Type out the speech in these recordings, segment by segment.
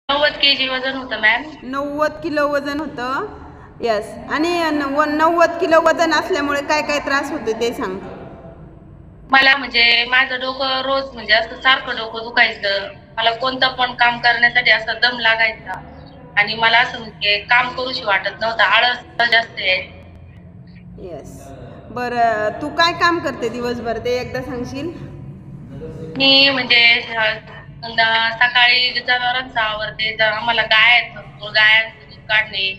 90 kg वजन होतं ma'am. 90 kilo वजन होतं. यस. आणि 90 किलो वजन असल्यामुळे काय काय त्रास होतो ते सांग. मला म्हणजे माझं डोकं रोज म्हणजे असं सारखं डोकं दुखायचं. मला कोणतं पण काम करण्यासाठी असं दम लागायचा. आणि मला असं म्हणजे काम करूशी वाटत नव्हतं. आळस जास्त यायचं. यस. बरं, तू काय काम करते दिवसभर ते एकदा सांगशील? मी म्हणजे सकाळी जनावरांचं आवरते. आम्हाला गाय आहेत भरपूर. गायांचं दूध काढणे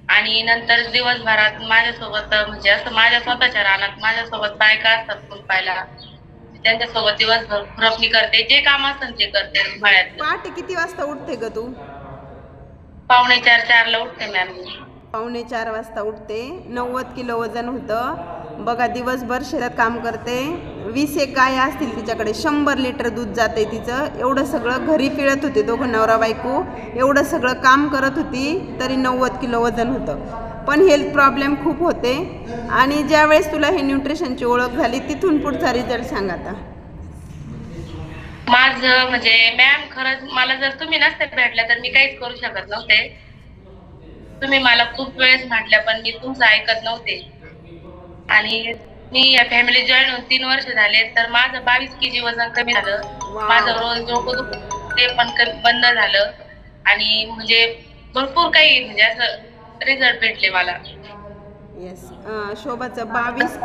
आणि नंतर दिवसभरात माझ्यासोबत म्हणजे असं माझ्या स्वतःच्या रानात माझ्यासोबत बायका असतात खुरपायला. त्यांच्यासोबत दिवसभर खुरपणी करते. जे काम असेल ते करते मळ्यातलं. पहाटे किती वाजता उठते ग तू? 3:45-4 ला उठते मॅम मी. 3:45 वाजता उठते. 90 किलो वजन होतं. बघा, दिवसभर शेतात काम करते. 20 एक गाय असतील तिच्याकडे. 100 लिटर दूध जाते तिचं. एवढं सगळं घरी पिळत होते दोघं नवरा बायको. एवढं सगळं काम करत होती तरी 90 किलो वजन होतं. पण हेल्थ प्रॉब्लेम खूप होते. आणि ज्यावेळेस तुला हे न्यूट्रिशनची ओळख झाली तिथून पुढचा रिझल्ट सांग आता. माझं म्हणजे मॅम खरंच मला जर तुम्ही नसते भेटल्या तर मी काहीच करू शकत नव्हते. तुम्ही मला खूप वेळेस म्हटल्या पण मी तुमचं ऐकत नव्हते. आणि मी या फॅमिली जॉईन होऊन 3 वर्ष झाले तर माझं 22 kg वजन कमी झालं. माझं वाव. रोज डोकं दुखत ते पण बंद झालं. आणि म्हणजे भरपूर काही म्हणजे असं रिझल्ट भेटले मला. येस. शोभाचं 22